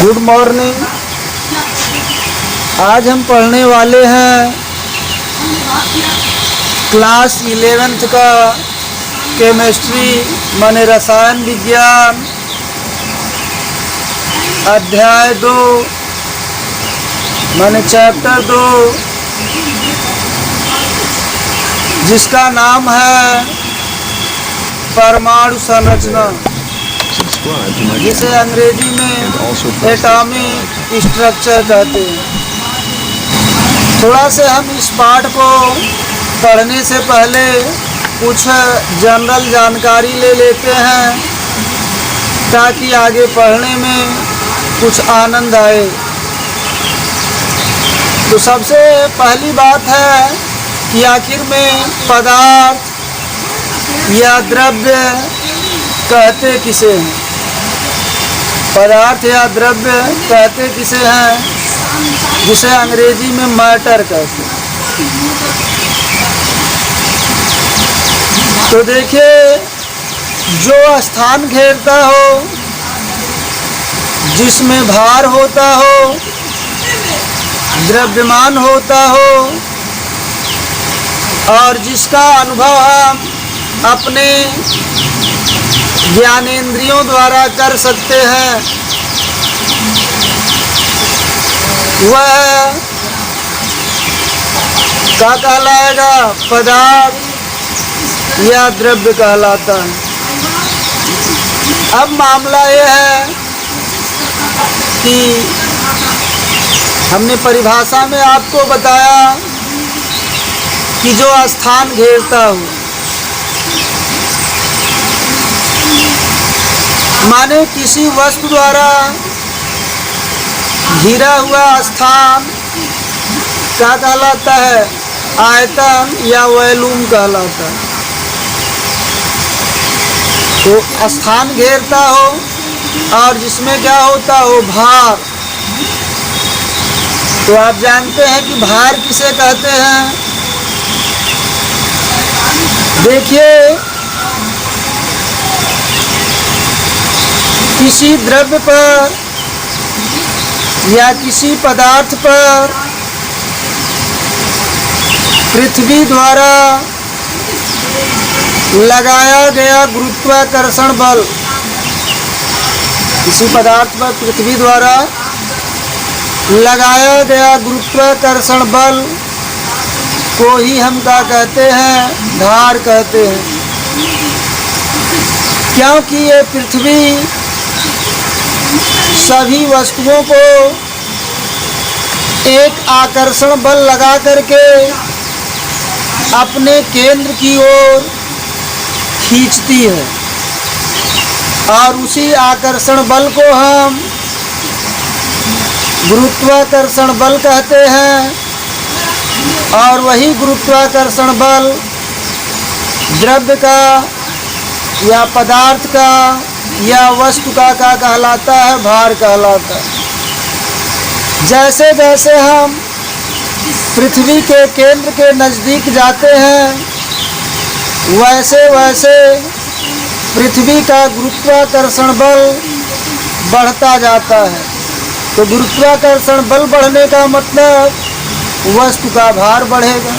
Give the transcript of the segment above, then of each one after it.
Good morning. आज हम पढ़ने वाले हैं क्लास 11th का केमिस्ट्री माने रसायन विज्ञान अध्याय 2 माने चैप्टर 2, जिसका नाम है परमाणु संरचना, जिसे अंग्रेजी में एटॉमिक स्ट्रक्चर कहते हैं। थोड़ा से हम इस पाठ को पढ़ने से पहले कुछ जनरल जानकारी ले लेते हैं ताकि आगे पढ़ने में कुछ आनंद आए। तो सबसे पहली बात है कि आखिर में पदार्थ या द्रव्य कहते किसे हैं। पदार्थ या द्रव्य कहते किसे हैं, जिसे अंग्रेजी में मैटर कहते हैं। तो देखिए, जो स्थान घेरता हो, जिसमें भार होता हो, द्रव्यमान होता हो और जिसका अनुभव हम अपने ज्ञानेंद्रियों द्वारा कर सकते हैं, वह क्या कहलाएगा? पदार्थ या द्रव्य कहलाता है। अब मामला यह है कि हमने परिभाषा में आपको बताया कि जो स्थान घेरता हो, माने किसी वस्तु द्वारा घिरा हुआ स्थान क्या कहलाता है? आयतन या वॉल्यूम कहलाता है। तो स्थान घेरता हो और जिसमें क्या होता हो? भार। तो आप जानते हैं कि भार किसे कहते हैं। देखिए, किसी द्रव्य पर या किसी पदार्थ पर पृथ्वी द्वारा लगाया गया गुरुत्वाकर्षण बल, किसी पदार्थ पर पृथ्वी द्वारा लगाया गया गुरुत्वाकर्षण बल को ही हम क्या कहते हैं? भार कहते हैं। क्योंकि ये पृथ्वी सभी वस्तुओं को एक आकर्षण बल लगा करके अपने केंद्र की ओर खींचती है और उसी आकर्षण बल को हम गुरुत्वाकर्षण बल कहते हैं। और वही गुरुत्वाकर्षण बल द्रव्य का या पदार्थ का या वस्तु का क्या कहलाता है? भार कहलाता है। जैसे जैसे हम पृथ्वी के केंद्र के नज़दीक जाते हैं, वैसे वैसे पृथ्वी का गुरुत्वाकर्षण बल बढ़ता जाता है। तो गुरुत्वाकर्षण बल बढ़ने का मतलब वस्तु का भार बढ़ेगा,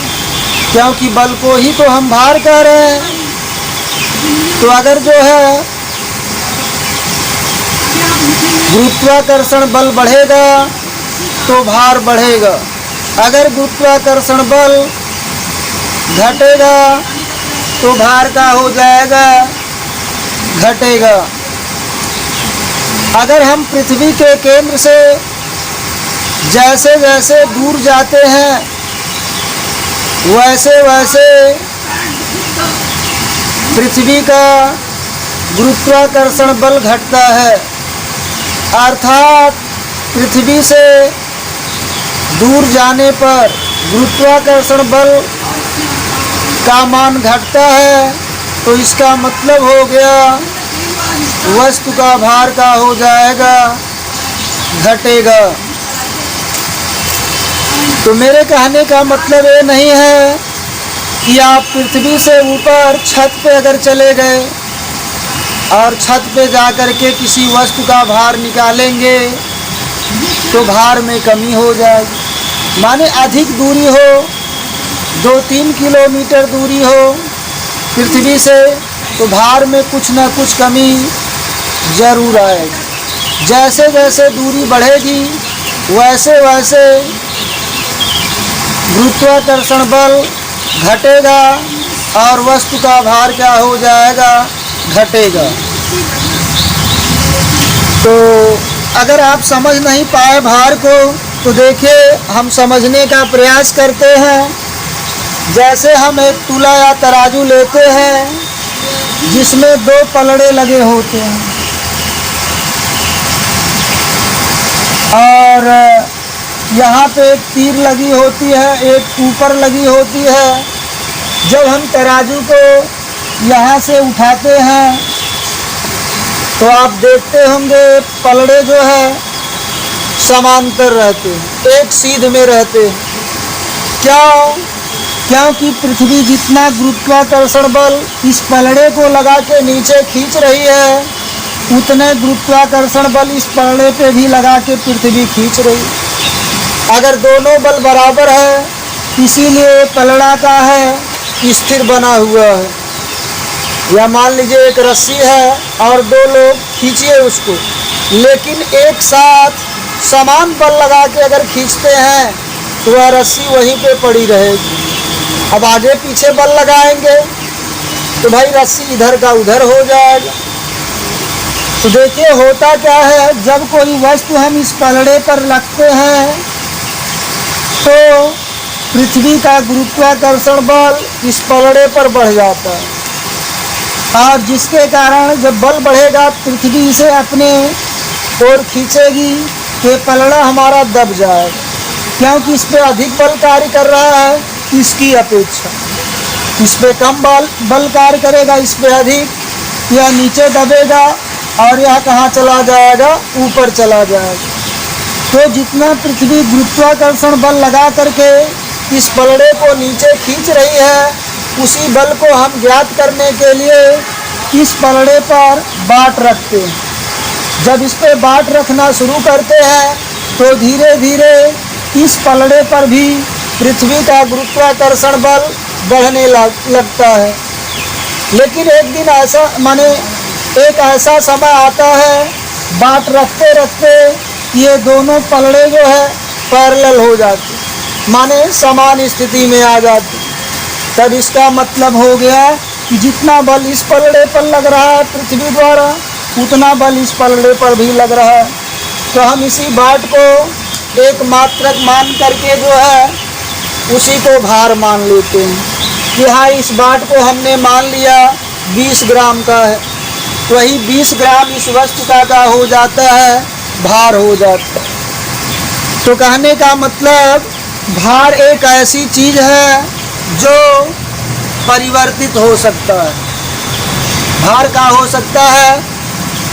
क्योंकि बल को ही तो हम भार कह रहे हैं। तो अगर जो है गुरुत्वाकर्षण बल बढ़ेगा तो भार बढ़ेगा। अगर गुरुत्वाकर्षण बल घटेगा तो भार का हो जाएगा? घटेगा। अगर हम पृथ्वी के केंद्र से जैसे जैसे दूर जाते हैं, वैसे वैसे पृथ्वी का गुरुत्वाकर्षण बल घटता है। अर्थात पृथ्वी से दूर जाने पर गुरुत्वाकर्षण बल का मान घटता है। तो इसका मतलब हो गया वस्तु का भार का हो जाएगा? घटेगा। तो मेरे कहने का मतलब ये नहीं है कि आप पृथ्वी से ऊपर छत पे अगर चले गए और छत पे जा कर के किसी वस्तु का भार निकालेंगे तो भार में कमी हो जाएगी। माने अधिक दूरी हो, 2-3 किलोमीटर दूरी हो पृथ्वी से, तो भार में कुछ न कुछ कमी जरूर आएगी। जैसे जैसे दूरी बढ़ेगी वैसे वैसे गुरुत्वाकर्षण बल घटेगा और वस्तु का भार क्या हो जाएगा, घटेगा। तो अगर आप समझ नहीं पाए भार को, तो देखिए हम समझने का प्रयास करते हैं। जैसे हम एक तुला या तराजू लेते हैं जिसमें 2 पलड़े लगे होते हैं और यहाँ पे एक तीर लगी होती है, एक ऊपर लगी होती है। जब हम तराजू को यहाँ से उठाते हैं तो आप देखते होंगे पलड़े जो है समांतर रहते हैं, एक सीध में रहते हैं। क्यों? क्योंकि पृथ्वी जितना गुरुत्वाकर्षण बल इस पलड़े को लगा के नीचे खींच रही है, उतने गुरुत्वाकर्षण बल इस पलड़े पे भी लगा के पृथ्वी खींच रही है। अगर दोनों बल बराबर है, इसीलिए पलड़ा का है स्थिर बना हुआ है। या मान लीजिए एक रस्सी है और 2 लोग खींचिए उसको, लेकिन एक साथ समान बल लगा के अगर खींचते हैं तो वह रस्सी वहीं पे पड़ी रहेगी। अब आगे पीछे बल लगाएंगे तो भाई रस्सी इधर का उधर हो जाएगा। तो देखिए होता क्या है, जब कोई वस्तु हम इस पलड़े पर रखते हैं तो पृथ्वी का गुरुत्वाकर्षण बल इस पलड़े पर बढ़ जाता है, और जिसके कारण जब बल बढ़ेगा पृथ्वी इसे अपने ओर खींचेगी तो ये पलड़ा हमारा दब जाएगा, क्योंकि इस पर अधिक बल कार्य कर रहा है इसकी अपेक्षा। इस पर कम बल कार्य करेगा, इस पर अधिक, यह नीचे दबेगा और यह कहाँ चला जाएगा, ऊपर चला जाएगा। तो जितना पृथ्वी गुरुत्वाकर्षण बल लगा करके इस पलड़े को नीचे खींच रही है, उसी बल को हम ज्ञात करने के लिए इस पलड़े पर बाट रखते हैं। जब इस पर बाट रखना शुरू करते हैं तो धीरे धीरे इस पलड़े पर भी पृथ्वी का गुरुत्वाकर्षण बल बढ़ने लगता है। लेकिन एक दिन ऐसा एक ऐसा समय आता है, बाट रखते रखते ये दोनों पलड़े जो है पैरेलल हो जाते, माने समान स्थिति में आ जाती। तब इसका मतलब हो गया कि जितना बल इस पलड़े पर लग रहा है पृथ्वी द्वारा, उतना बल इस पलड़े पर भी लग रहा है। तो हम इसी बाट को एक मात्रक मान करके जो है उसी को भार मान लेते हैं कि हाँ इस बाट को हमने मान लिया 20 ग्राम का है, तो वही 20 ग्राम इस वस्तु का हो जाता है, भार हो जाता है। तो कहने का मतलब भार एक ऐसी चीज़ है जो परिवर्तित हो सकता है। भार का हो सकता है,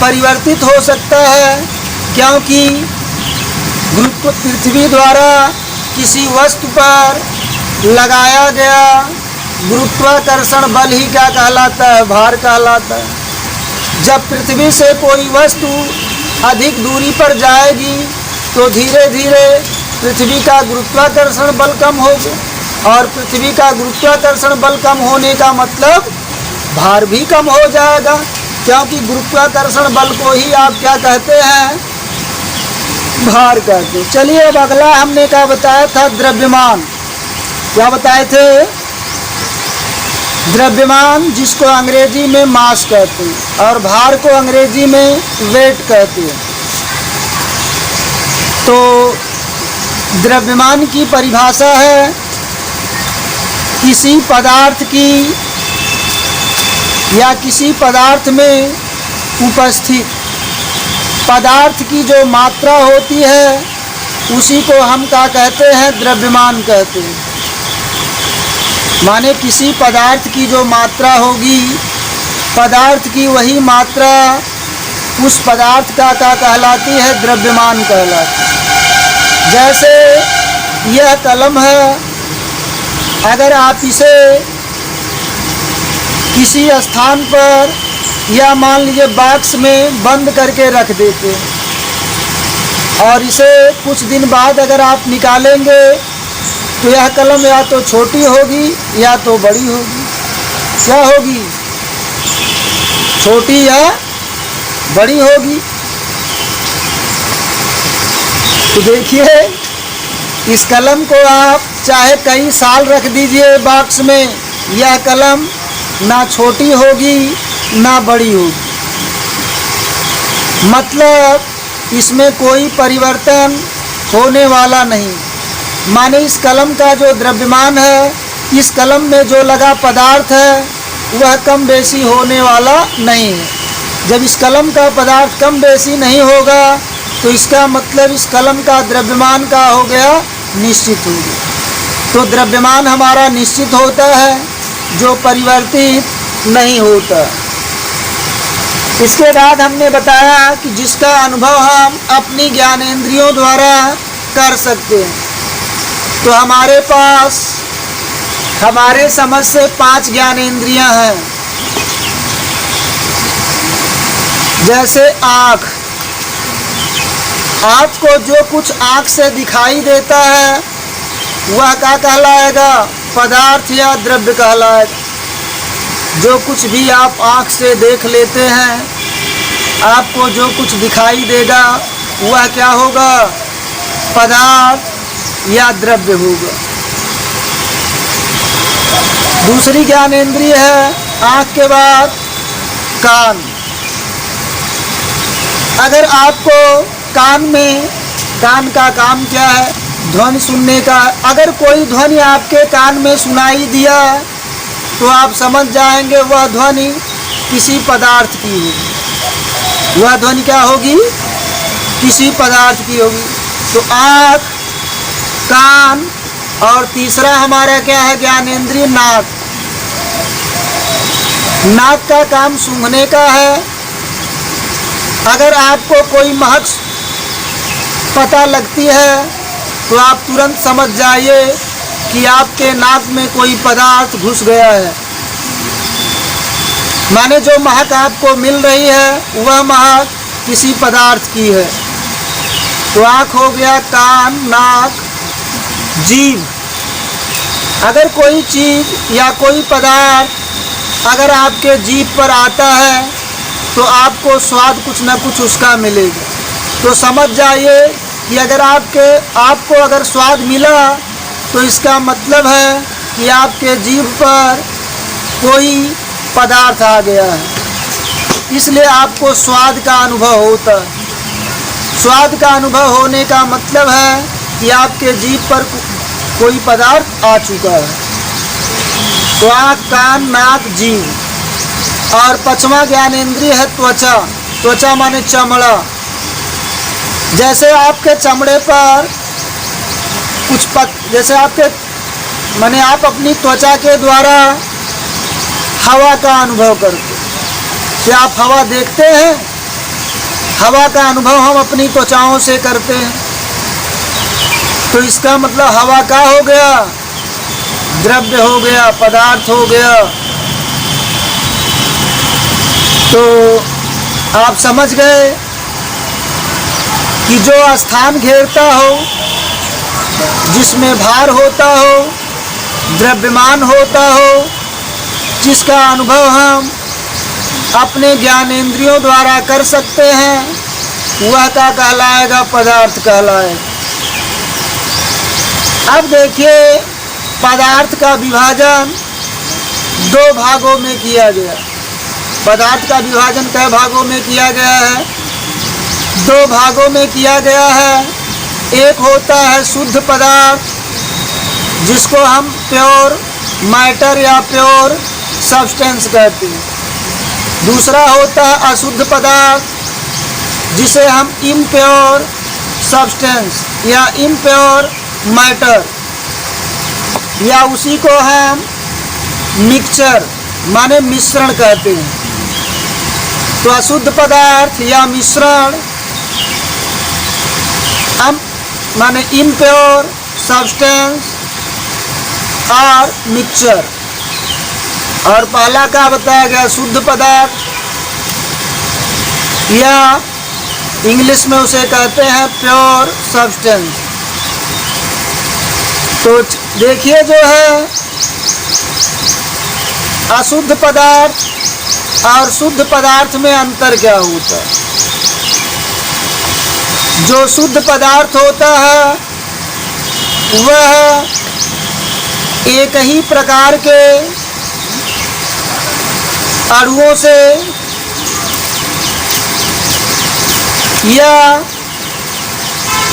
परिवर्तित हो सकता है, क्योंकि पृथ्वी द्वारा किसी वस्तु पर लगाया गया गुरुत्वाकर्षण बल ही क्या कहलाता है, भार कहलाता है। जब पृथ्वी से कोई वस्तु अधिक दूरी पर जाएगी तो धीरे धीरे पृथ्वी का गुरुत्वाकर्षण बल कम होगा, और पृथ्वी का गुरुत्वाकर्षण बल कम होने का मतलब भार भी कम हो जाएगा, क्योंकि गुरुत्वाकर्षण बल को ही आप क्या कहते हैं, भार कहते हैं। चलिए अब अगला हमने क्या बताया था, द्रव्यमान। क्या बताए थे? द्रव्यमान, जिसको अंग्रेजी में मास कहते हैं और भार को अंग्रेजी में वेट कहते हैं। तो द्रव्यमान की परिभाषा है किसी पदार्थ की या किसी पदार्थ में उपस्थित पदार्थ की जो मात्रा होती है उसी को हम क्या कहते हैं, द्रव्यमान कहते हैं। माने किसी पदार्थ की जो मात्रा होगी, पदार्थ की वही मात्रा उस पदार्थ का क्या कहलाती है, द्रव्यमान कहलाती है। जैसे यह कलम है, अगर आप इसे किसी स्थान पर या मान लीजिए बॉक्स में बंद करके रख देते और इसे कुछ दिन बाद अगर आप निकालेंगे तो यह कलम या तो छोटी होगी या तो बड़ी होगी। क्या होगी? छोटी या बड़ी होगी। तो देखिए, इस कलम को आप चाहे कई साल रख दीजिए बॉक्स में, यह कलम ना छोटी होगी ना बड़ी होगी। मतलब इसमें कोई परिवर्तन होने वाला नहीं। माने इस कलम का जो द्रव्यमान है, इस कलम में जो लगा पदार्थ है, वह कम बेसी होने वाला नहीं है। जब इस कलम का पदार्थ कम बेसी नहीं होगा तो इसका मतलब इस कलम का द्रव्यमान का हो गया, निश्चित हो गया। तो द्रव्यमान हमारा निश्चित होता है, जो परिवर्तित नहीं होता। इसके बाद हमने बताया कि जिसका अनुभव हम अपनी ज्ञानेंद्रियों द्वारा कर सकते हैं। तो हमारे पास हमारे समझ से 5 ज्ञानेंद्रियां हैं। जैसे आँख, आपको जो कुछ आँख से दिखाई देता है वह क्या कहलाएगा? पदार्थ या द्रव्य कहलाएगा। जो कुछ भी आप आँख से देख लेते हैं, आपको जो कुछ दिखाई देगा वह क्या होगा? पदार्थ या द्रव्य होगा। दूसरी ज्ञानेंद्रिय है आँख के बाद कान। अगर आपको कान का काम क्या है? ध्वनि सुनने का। अगर कोई ध्वनि आपके कान में सुनाई दिया तो आप समझ जाएंगे वह ध्वनि किसी पदार्थ की होगी। वह ध्वनि क्या होगी? किसी पदार्थ की होगी। तो आँख, कान और तीसरा हमारा क्या है ज्ञानेंद्रिय? नाक। नाक का काम सूंघने का है। अगर आपको कोई महक पता लगती है तो आप तुरंत समझ जाइए कि आपके नाक में कोई पदार्थ घुस गया है। माने जो महक आपको मिल रही है वह महक किसी पदार्थ की है। तो आँख हो गया, कान, नाक, जीभ। अगर कोई चीज़ या कोई पदार्थ अगर आपके जीभ पर आता है तो आपको स्वाद कुछ न कुछ उसका मिलेगा। तो समझ जाइए कि अगर आपको अगर स्वाद मिला तो इसका मतलब है कि आपके जीभ पर कोई पदार्थ आ गया है। इसलिए आपको स्वाद का अनुभव होता है। स्वाद का अनुभव होने का मतलब है कि आपके जीभ पर कोई पदार्थ आ चुका है। तो आँख, कान, नाक, जीभ। और 5वां ज्ञानेंद्रिय है त्वचा। त्वचा माने चमड़ा। जैसे आपके चमड़े पर जैसे आपके माने आप अपनी त्वचा के द्वारा हवा का अनुभव करते। क्या आप हवा देखते हैं? हवा का अनुभव हम अपनी त्वचाओं से करते हैं। तो इसका मतलब हवा का हो गया? द्रव्य हो गया, पदार्थ हो गया। तो आप समझ गए कि जो स्थान घेरता हो, जिसमें भार होता हो, द्रव्यमान होता हो, जिसका अनुभव हम अपने ज्ञानेंद्रियों द्वारा कर सकते हैं, वह क्या कहलाएगा? पदार्थ कहलाएगा। अब देखिए, पदार्थ का विभाजन 2 भागों में किया गया। पदार्थ का विभाजन कई भागों में किया गया है? 2 भागों में किया गया है। एक होता है शुद्ध पदार्थ, जिसको हम प्योर मैटर या प्योर सब्सटेंस कहते हैं। दूसरा होता है अशुद्ध पदार्थ, जिसे हम इम्प्योर सब्सटेंस या इम्प्योर मैटर, या उसी को हम मिक्सचर माने मिश्रण कहते हैं। तो अशुद्ध पदार्थ या मिश्रण हम माने इम्प्योर सब्सटेंस और मिक्सचर। और पहला का बताया गया शुद्ध पदार्थ या इंग्लिश में उसे कहते हैं प्योर सब्सटेंस। तो देखिए जो है अशुद्ध पदार्थ और शुद्ध पदार्थ में अंतर क्या होता है। जो शुद्ध पदार्थ होता है वह एक ही प्रकार के अणुओं से या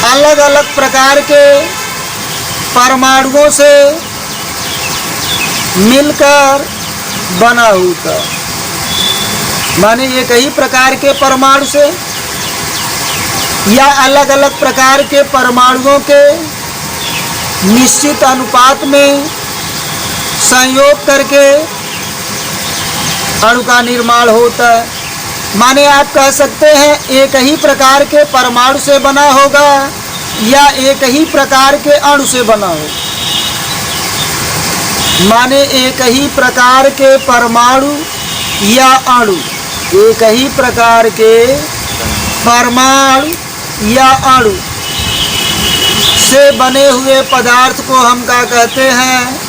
अलग अलग प्रकार के परमाणुओं से मिलकर बना होता है। माने एक ही प्रकार के परमाणु से या अलग अलग प्रकार के परमाणुओं के निश्चित अनुपात में संयोग करके अणु का निर्माण होता है। माने आप कह सकते हैं एक ही प्रकार के परमाणु से बना होगा या एक ही प्रकार के अणु से बना हो। माने एक ही प्रकार के परमाणु या अणु, एक ही प्रकार के परमाणु या अणु से बने हुए पदार्थ को हम क्या कहते हैं,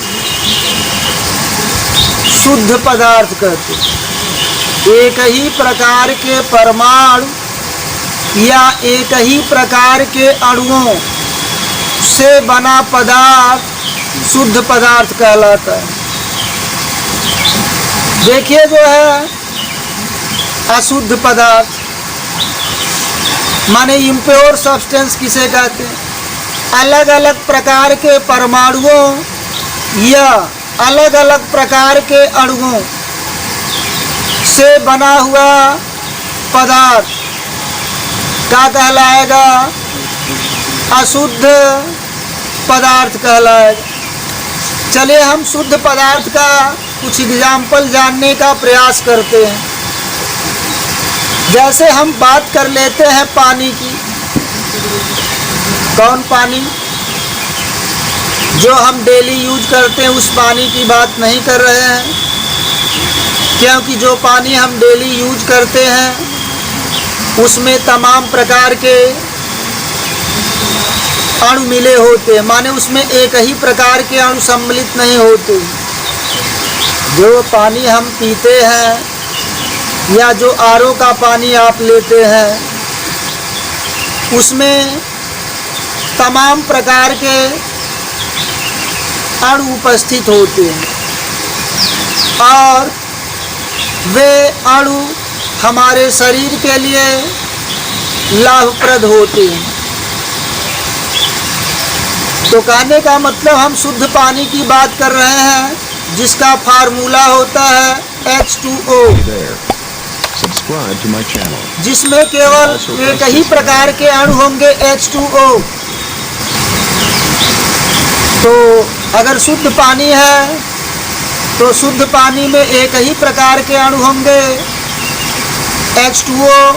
शुद्ध पदार्थ कहते हैं। एक ही प्रकार के परमाणु या एक ही प्रकार के अणुओं से बना पदार्थ शुद्ध पदार्थ कहलाता है। देखिए जो है अशुद्ध पदार्थ माने इम्प्योर सब्सटेंस किसे कहते हैं, अलग अलग प्रकार के परमाणुओं या अलग अलग प्रकार के अणुओं से बना हुआ पदार्थ क्या कहलाएगा, अशुद्ध पदार्थ कहलाएगा। चलिए हम शुद्ध पदार्थ का कुछ एग्जाम्पल जानने का प्रयास करते हैं। जैसे हम बात कर लेते हैं पानी की। कौन पानी? जो हम डेली यूज करते हैं उस पानी की बात नहीं कर रहे हैं, क्योंकि जो पानी हम डेली यूज करते हैं उसमें तमाम प्रकार के अणु मिले होते हैं। माने उसमें एक ही प्रकार के अणु सम्मिलित नहीं होते। जो पानी हम पीते हैं या जो आरओ का पानी आप लेते हैं उसमें तमाम प्रकार के अणु उपस्थित होते हैं और वे अणु हमारे शरीर के लिए लाभप्रद होते हैं। तो कहने का मतलब हम शुद्ध पानी की बात कर रहे हैं जिसका फार्मूला होता है H2O, जिसमें केवल एक ही प्रकार के अणु होंगे H2O। तो अगर शुद्ध पानी है तो शुद्ध पानी में एक ही प्रकार के अणु होंगे H2O,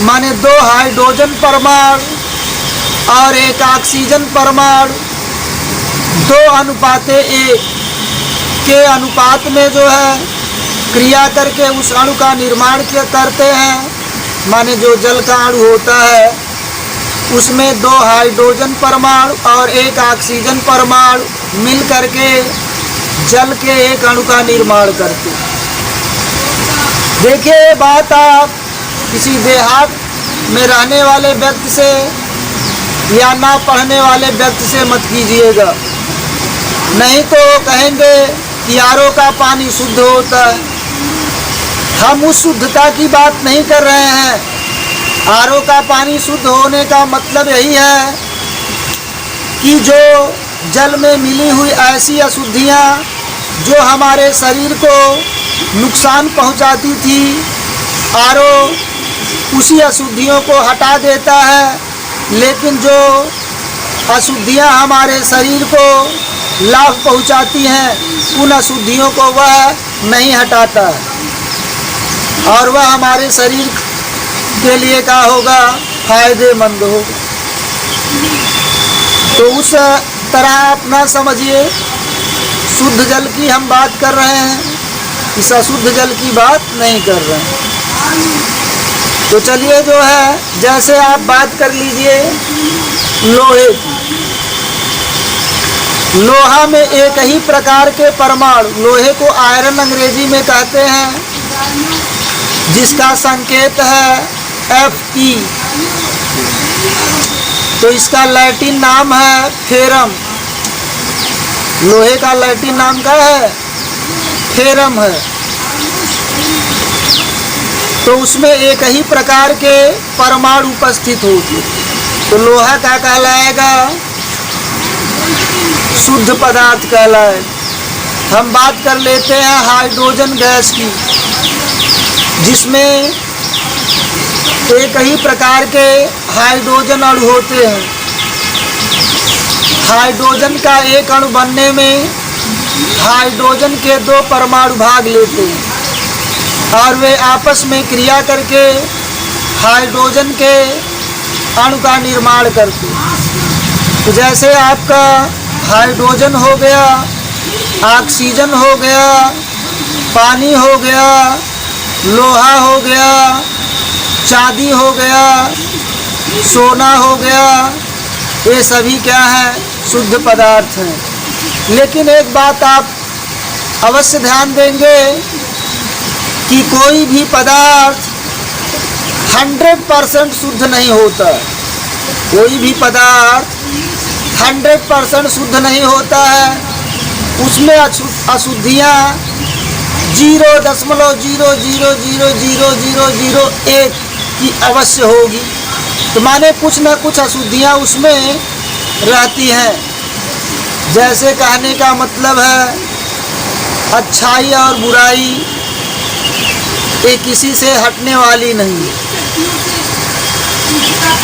माने 2 हाइड्रोजन परमाणु और 1 ऑक्सीजन परमाणु 2:1 के अनुपात में जो है क्रिया करके उस अणु का निर्माण करते हैं। माने जो जल का अणु होता है उसमें 2 हाइड्रोजन परमाणु और 1 ऑक्सीजन परमाणु मिल करके जल के एक अणु का निर्माण करते हैं। देखिए ये बात आप किसी देहात में रहने वाले व्यक्ति से या ना पढ़ने वाले व्यक्ति से मत कीजिएगा, नहीं तो कहेंगे कि आरओ का पानी शुद्ध होता है। हम उस शुद्धता की बात नहीं कर रहे हैं। आरओ का पानी शुद्ध होने का मतलब यही है कि जो जल में मिली हुई ऐसी अशुद्धियाँ जो हमारे शरीर को नुकसान पहुंचाती थी, आरओ उसी अशुद्धियों को हटा देता है। लेकिन जो अशुद्धियां हमारे शरीर को लाभ पहुंचाती हैं उन अशुद्धियों को वह नहीं हटाता है और वह हमारे शरीर के लिए क्या होगा, फायदेमंद होगा। तो उस तरह आप ना समझिए शुद्ध जल की हम बात कर रहे हैं, इस अशुद्ध जल की बात नहीं कर रहे हैं। तो चलिए जो है, जैसे आप बात कर लीजिए लोहे की। लोहा में एक ही प्रकार के परमाणु, लोहे को आयरन अंग्रेजी में कहते हैं, जिसका संकेत है Fe। तो इसका लैटिन नाम है फेरम। लोहे का लैटिन नाम क्या है? फेरम है। तो उसमें एक ही प्रकार के परमाणु उपस्थित होगी, तो लोहा क्या कहलाएगा? शुद्ध पदार्थ कहलाएगा। हम बात कर लेते हैं हाइड्रोजन गैस की, जिसमें एक ही प्रकार के हाइड्रोजन अणु होते हैं। हाइड्रोजन का एक अणु बनने में हाइड्रोजन के 2 परमाणु भाग लेते हैं और वे आपस में क्रिया करके हाइड्रोजन के अणु का निर्माण करते हैं। तो जैसे आपका हाइड्रोजन हो गया, ऑक्सीजन हो गया, पानी हो गया, लोहा हो गया, चांदी हो गया, सोना हो गया, ये सभी क्या है? शुद्ध पदार्थ हैं। लेकिन एक बात आप अवश्य ध्यान देंगे कि कोई भी पदार्थ 100% शुद्ध नहीं होता। कोई भी पदार्थ 100% शुद्ध नहीं होता है। उसमें अशुद्धियाँ 0.0000001 की अवश्य होगी। तो माने कुछ न कुछ अशुद्धियाँ उसमें रहती हैं। जैसे कहने का मतलब है, अच्छाई और बुराई ये किसी से हटने वाली नहीं है।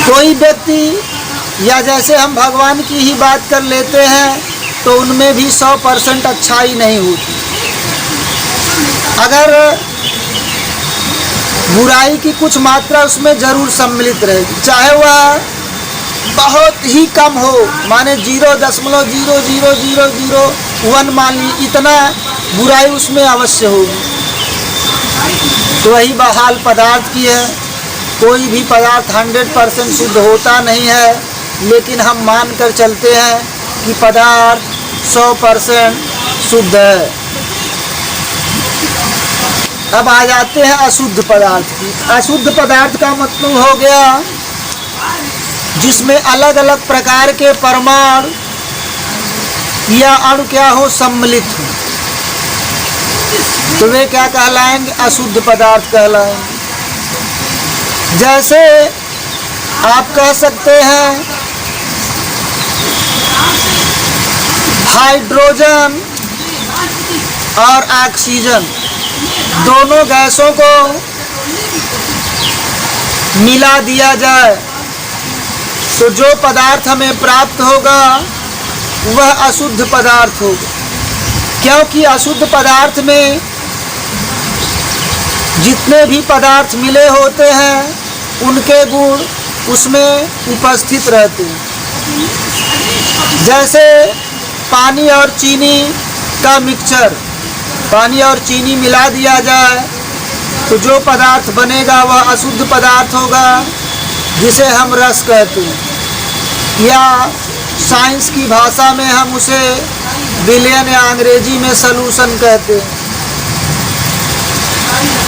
कोई व्यक्ति, या जैसे हम भगवान की ही बात कर लेते हैं, तो उनमें भी 100% अच्छाई नहीं होती। अगर बुराई की कुछ मात्रा उसमें जरूर सम्मिलित रहेगी, चाहे वह बहुत ही कम हो, माने 0.00001 मान ली, इतना बुराई उसमें अवश्य होगी। तो वही बहाल पदार्थ की है। कोई भी पदार्थ 100% शुद्ध होता नहीं है, लेकिन हम मान कर चलते हैं कि पदार्थ 100% शुद्ध है। अब आ जाते हैं अशुद्ध पदार्थ की। अशुद्ध पदार्थ का मतलब हो गया जिसमें अलग अलग प्रकार के परमाणु या अणु क्या हो, सम्मिलित हो, तो वे क्या कहलाएंगे? अशुद्ध पदार्थ कहलाएंगे। जैसे आप कह सकते हैं हाइड्रोजन और ऑक्सीजन दोनों गैसों को मिला दिया जाए तो जो पदार्थ हमें प्राप्त होगा वह अशुद्ध पदार्थ होगा। क्योंकि अशुद्ध पदार्थ में जितने भी पदार्थ मिले होते हैं उनके गुण उसमें उपस्थित रहते हैं। जैसे पानी और चीनी का मिक्सचर, पानी और चीनी मिला दिया जाए तो जो पदार्थ बनेगा वह अशुद्ध पदार्थ होगा, जिसे हम रस कहते हैं, या साइंस की भाषा में हम उसे विलयन या अंग्रेजी में सॉल्यूशन कहते हैं।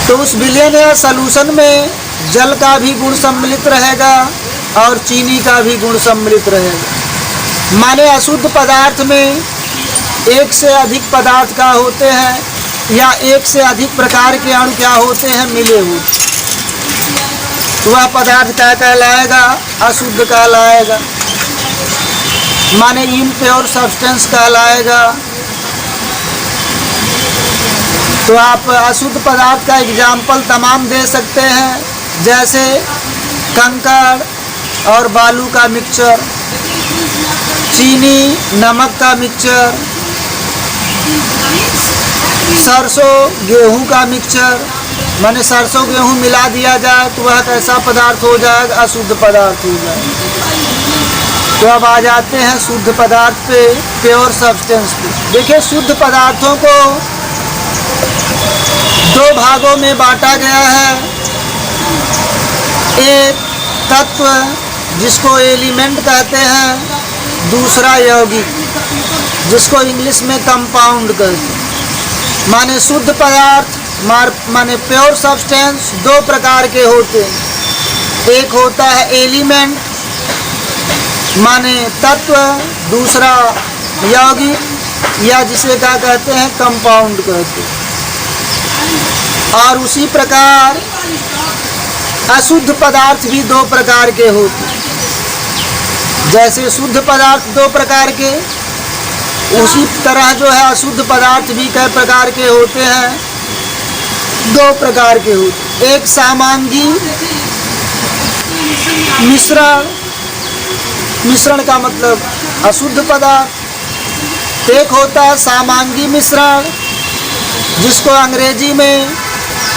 तो उस विलयन या सॉल्यूशन में जल का भी गुण सम्मिलित रहेगा और चीनी का भी गुण सम्मिलित रहेगा। माने अशुद्ध पदार्थ में एक से अधिक पदार्थ का होते हैं या एक से अधिक प्रकार के अणु क्या होते हैं, मिले हुए, तो वह पदार्थ क्या कहलाएगा? अशुद्ध कहलाएगा। माने इम्प्योर सब्सटेंस कहलाएगा। तो आप अशुद्ध पदार्थ का एग्जाम्पल तमाम दे सकते हैं, जैसे कंकड़ और बालू का मिक्सचर, चीनी नमक का मिक्सचर, सरसों गेहूं का मिक्सचर। माने सरसों गेहूं मिला दिया जाए तो वह कैसा पदार्थ हो जाएगा? अशुद्ध पदार्थ हो जाएगा। तो अब आ जाते हैं शुद्ध पदार्थ पे, प्योर सब्सटेंस पे। देखिए, शुद्ध पदार्थों को 2 भागों में बांटा गया है। एक तत्व जिसको एलिमेंट कहते हैं, दूसरा यौगिक जिसको इंग्लिश में कंपाउंड कहते हैं। माने शुद्ध पदार्थ माने प्योर सब्सटेंस दो प्रकार के होते हैं। एक होता है एलिमेंट माने तत्व, दूसरा यौगिक या जिसे क्या कहते हैं कंपाउंड कहते हैं। और उसी प्रकार अशुद्ध पदार्थ भी दो प्रकार के होते हैं। जैसे शुद्ध पदार्थ दो प्रकार के, उसी तरह जो है अशुद्ध पदार्थ भी कई प्रकार के होते हैं, दो प्रकार के होते हैं। एक सामांगी मिश्रण, मिश्रण का मतलब अशुद्ध पदार्थ। एक होता है सामांगी मिश्रण जिसको अंग्रेजी में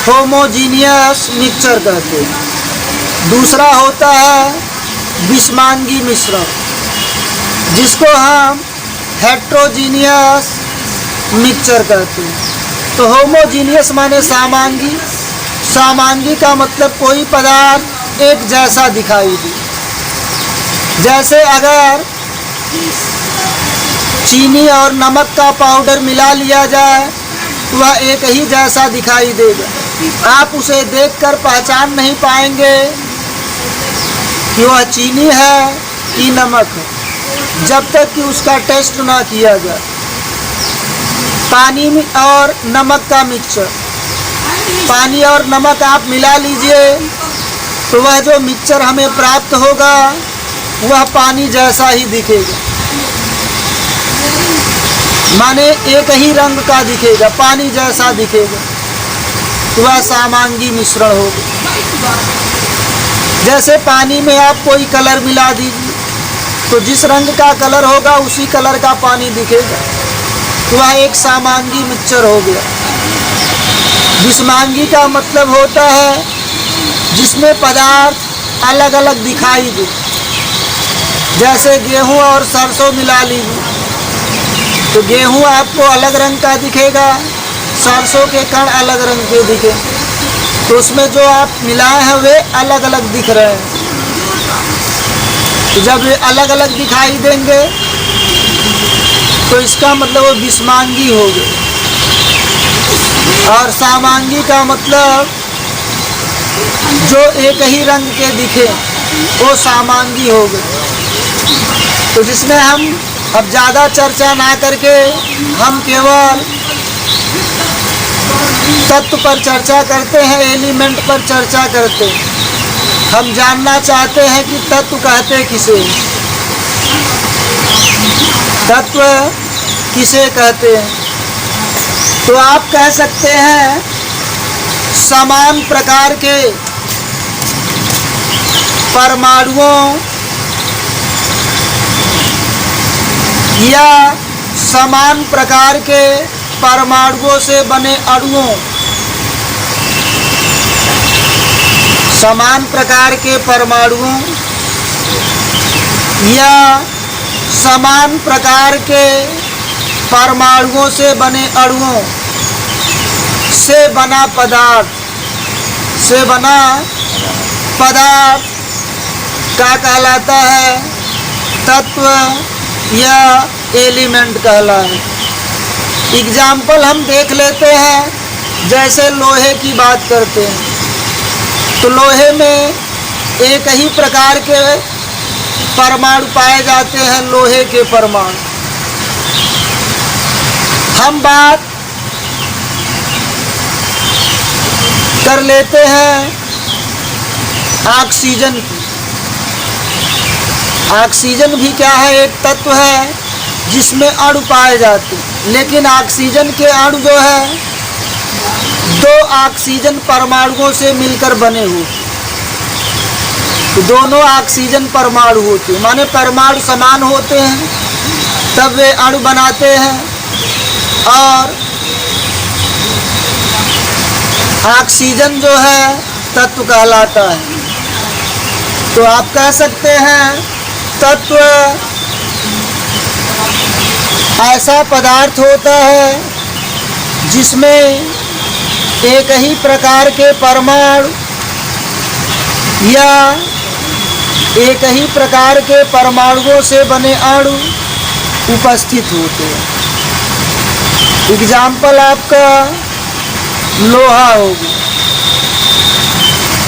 होमोजीनियस मिक्सचर कहते हैं। दूसरा होता है विषमांगी मिश्रण जिसको हम हेट्रोजीनियस मिक्सचर कहते हैं। तो होमोजीनियस माने सामांगी, सामांगी का मतलब कोई पदार्थ एक जैसा दिखाई दे। जैसे अगर चीनी और नमक का पाउडर मिला लिया जाए तो वह एक ही जैसा दिखाई देगा। आप उसे देखकर पहचान नहीं पाएंगे कि वह चीनी है कि नमक है जब तक कि उसका टेस्ट ना किया जाए। पानी और नमक का मिक्सचर, पानी और नमक आप मिला लीजिए तो वह जो मिक्सचर हमें प्राप्त होगा वह पानी जैसा ही दिखेगा, माने एक ही रंग का दिखेगा, पानी जैसा दिखेगा। तो वह सामांगी मिश्रण होगा। जैसे पानी में आप कोई कलर मिला दीजिए तो जिस रंग का कलर होगा उसी कलर का पानी दिखेगा, तो वह एक सामांगी मिक्सचर हो गया। विषमांगी का मतलब होता है जिसमें पदार्थ अलग अलग दिखाई दे। जैसे गेहूं और सरसों मिला लीजिए तो गेहूं आपको अलग रंग का दिखेगा, सरसों के कण अलग रंग के दिखे, तो उसमें जो आप मिलाए हैं वे अलग अलग दिख रहे हैं। तो जब वे अलग अलग दिखाई देंगे तो इसका मतलब वो विषमांगी हो गए। और सामांगी का मतलब जो एक ही रंग के दिखे वो सामांगी हो गए। तो जिसमें हम अब ज़्यादा चर्चा ना करके हम केवल तत्व पर चर्चा करते हैं, एलिमेंट पर चर्चा करते हैं। हम जानना चाहते हैं कि तत्व कहते किसे, तत्व किसे कहते हैं। तो आप कह सकते हैं समान प्रकार के परमाणुओं या समान प्रकार के परमाणुओं से बने अणुओं, समान प्रकार के परमाणुओं या समान प्रकार के परमाणुओं से बने अणुओं से बना पदार्थ, से बना पदार्थ क्या कहलाता है, तत्व या एलिमेंट कहलाए। एग्जाम्पल हम देख लेते हैं। जैसे लोहे की बात करते हैं तो लोहे में एक ही प्रकार के परमाणु पाए जाते हैं, लोहे के परमाणु। हम बात कर लेते हैं ऑक्सीजन की। ऑक्सीजन भी क्या है, एक तत्व है जिसमें अणु पाए जाते हैं, लेकिन ऑक्सीजन के अणु जो है दो ऑक्सीजन परमाणुओं से मिलकर बने हुए, तो दोनों ऑक्सीजन परमाणु होते हैं, माने परमाणु समान होते हैं तब वे अणु बनाते हैं। और ऑक्सीजन जो है तत्व कहलाता है। तो आप कह सकते हैं तत्व ऐसा पदार्थ होता है जिसमें एक ही प्रकार के परमाणु या एक ही प्रकार के परमाणुओं से बने अणु उपस्थित होते हैं। एग्जाम्पल आपका लोहा होगी,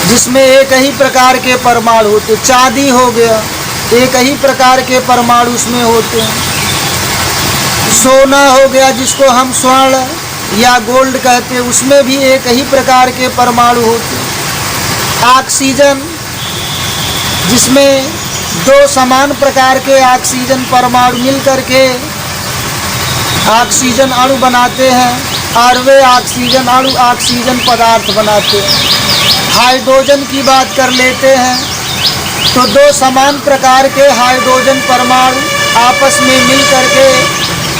जिसमें एक ही प्रकार के परमाणु होते। चांदी हो गया, एक ही प्रकार के परमाणु उसमें होते हैं। सोना हो गया, जिसको हम स्वर्ण या गोल्ड कहते हैं, उसमें भी एक ही प्रकार के परमाणु होते हैं। ऑक्सीजन, जिसमें दो समान प्रकार के ऑक्सीजन परमाणु मिल करके ऑक्सीजन अणु बनाते हैं और वे ऑक्सीजन अणु ऑक्सीजन पदार्थ बनाते हैं। हाइड्रोजन की बात कर लेते हैं तो दो समान प्रकार के हाइड्रोजन परमाणु आपस में मिल करके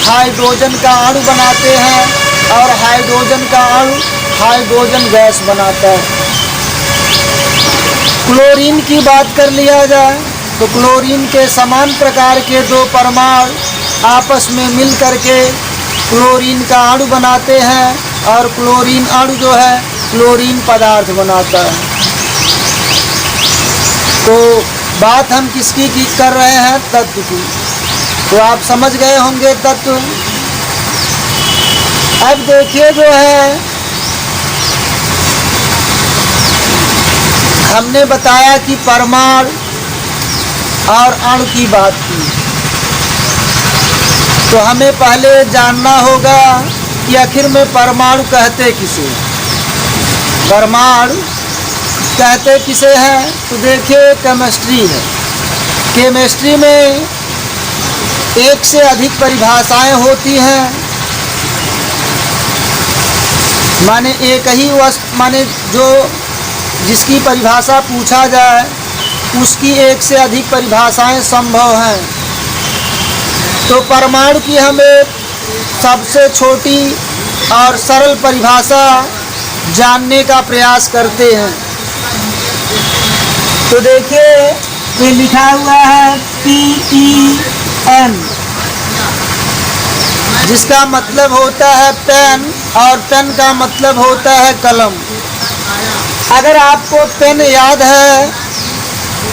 हाइड्रोजन का अणु बनाते हैं और हाइड्रोजन का अणु हाइड्रोजन गैस बनाता है। क्लोरीन की बात कर लिया जाए तो क्लोरीन के समान प्रकार के दो परमाणु आपस में मिल करके क्लोरीन का अणु बनाते हैं और क्लोरीन अणु जो है क्लोरीन पदार्थ बनाता है। तो बात हम किसकी की कर रहे हैं? तत्व की। तो आप समझ गए होंगे तत्व। अब देखिए जो है, हमने बताया कि परमाणु और अणु की बात की, तो हमें पहले जानना होगा कि आखिर में परमाणु कहते किसे, परमाणु कहते किसे हैं। तो देखिए, केमिस्ट्री है। केमिस्ट्री में एक से अधिक परिभाषाएं होती हैं, माने एक ही वस्तु, माने जो जिसकी परिभाषा पूछा जाए उसकी एक से अधिक परिभाषाएं संभव हैं। तो परमाणु की हम एक सबसे छोटी और सरल परिभाषा जानने का प्रयास करते हैं। तो देखिए, ये लिखा हुआ है PEN, जिसका मतलब होता है पेन, और पेन का मतलब होता है कलम। अगर आपको पेन याद है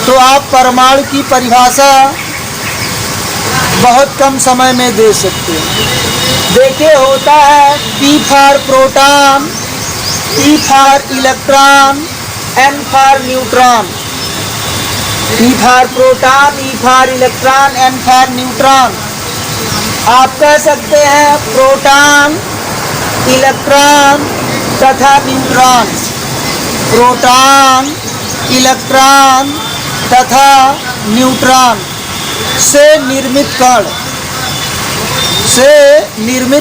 तो आप परमाणु की परिभाषा बहुत कम समय में दे सकते हैं। देखिए, होता है P for proton, E for electron, N for neutron. P for proton, E for electron, N for neutron. आप कह सकते हैं प्रोटॉन, इलेक्ट्रॉन तथा न्यूट्रॉन। प्रोटॉन, इलेक्ट्रॉन तथा न्यूट्रॉन से निर्मित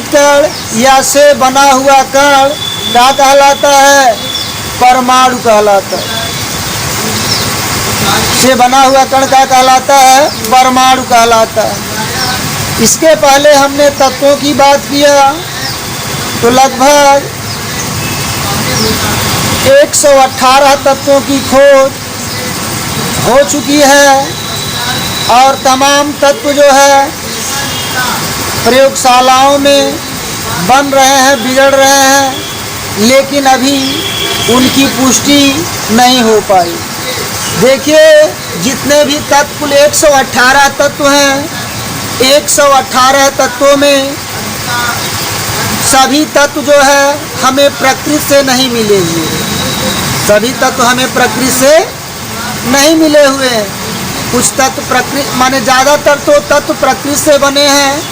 कण या से बना हुआ कण क्या कहलाता है? परमाणु कहलाता है। से बना हुआ कण क्या कहलाता है? परमाणु कहलाता है। इसके पहले हमने तत्वों की बात किया तो लगभग 118 तत्वों की खोज हो चुकी है और तमाम तत्व जो है प्रयोगशालाओं में बन रहे हैं, बिगड़ रहे हैं, लेकिन अभी उनकी पुष्टि नहीं हो पाई। देखिए, जितने भी तत्व, कुल 118 तत्व हैं, 118 तत्वों में सभी तत्व जो है हमें प्रकृति से नहीं मिले हुए। सभी तत्व हमें प्रकृति से नहीं मिले हुए हैं। कुछ तत्व प्रकृति, माने ज़्यादातर तो तत्व प्रकृति से बने हैं,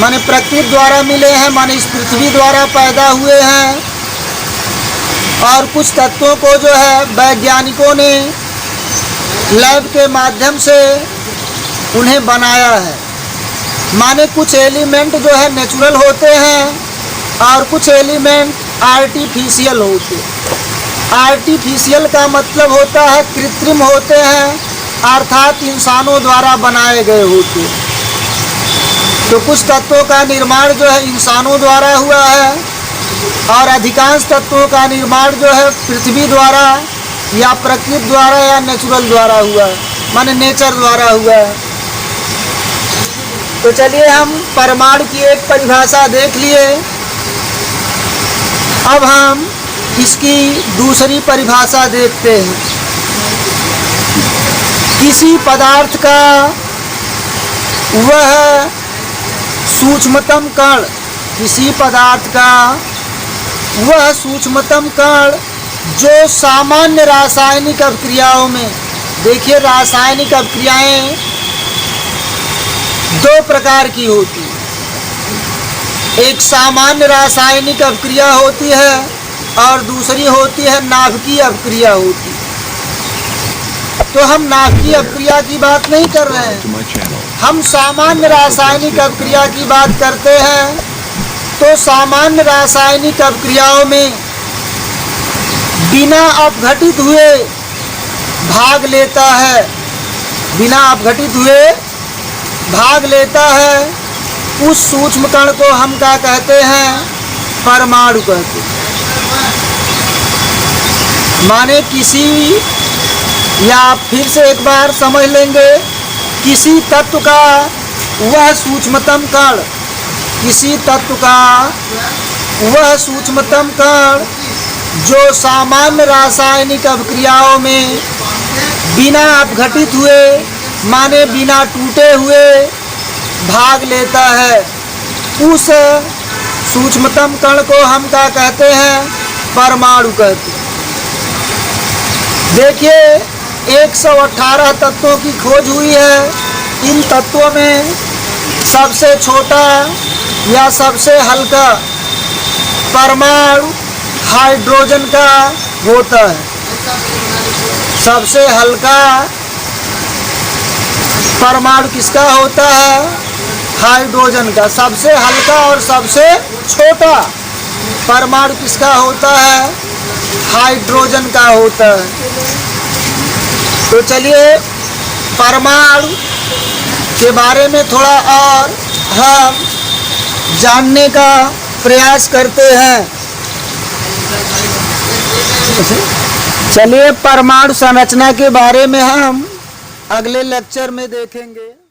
माने प्रकृति द्वारा मिले हैं, माने इस पृथ्वी द्वारा पैदा हुए हैं। और कुछ तत्वों को जो है वैज्ञानिकों ने लैब के माध्यम से उन्हें बनाया है। माने कुछ एलिमेंट जो है नेचुरल होते हैं और कुछ एलिमेंट आर्टिफिशियल होते हैं। आर्टिफिशियल का मतलब होता है कृत्रिम होते हैं, अर्थात इंसानों द्वारा बनाए गए होते हैं। तो कुछ तत्वों का निर्माण जो है इंसानों द्वारा हुआ है और अधिकांश तत्वों का निर्माण जो है पृथ्वी द्वारा या प्रकृति द्वारा या नेचुरल द्वारा हुआ है, माने नेचर द्वारा हुआ है। तो चलिए, हम परमाणु की एक परिभाषा देख लिए। अब हम इसकी दूसरी परिभाषा देखते हैं। किसी पदार्थ का वह सूक्ष्मतम कण, किसी पदार्थ का वह सूक्ष्मतम कण जो सामान्य रासायनिक अभिक्रियाओं में, देखिए रासायनिक अभिक्रियाएं दो प्रकार की होती है। एक सामान्य रासायनिक अभिक्रिया होती है और दूसरी होती है नाभिकीय अभिक्रिया होती है। तो हम नाभिकीय अभिक्रिया की बात नहीं कर रहे हैं, हम सामान्य रासायनिक अभिक्रिया की बात करते हैं। तो सामान्य रासायनिक अभिक्रियाओं में बिना अपघटित हुए भाग लेता है, बिना अपघटित हुए भाग लेता है, उस सूक्ष्म कण को हम क्या कहते हैं? परमाणु कहते हैं। माने किसी, या फिर से एक बार समझ लेंगे, किसी तत्व का वह सूक्ष्मतम कण, किसी तत्व का वह सूक्ष्मतम कण जो सामान्य रासायनिक अभिक्रियाओं में बिना अपघटित हुए, माने बिना टूटे हुए भाग लेता है, उस सूक्ष्मतम कण को हम क्या कहते हैं? परमाणु कहते हैं। देखिए 118 तत्वों की खोज हुई है। इन तत्वों में सबसे छोटा या सबसे हल्का परमाणु हाइड्रोजन का होता है। सबसे हल्का परमाणु किसका होता है? हाइड्रोजन का। सबसे हल्का और सबसे छोटा परमाणु किसका होता है? हाइड्रोजन का होता है। तो चलिए परमाणु के बारे में थोड़ा और हम जानने का प्रयास करते हैं। चलिए परमाणु संरचना के बारे में हम अगले लेक्चर में देखेंगे।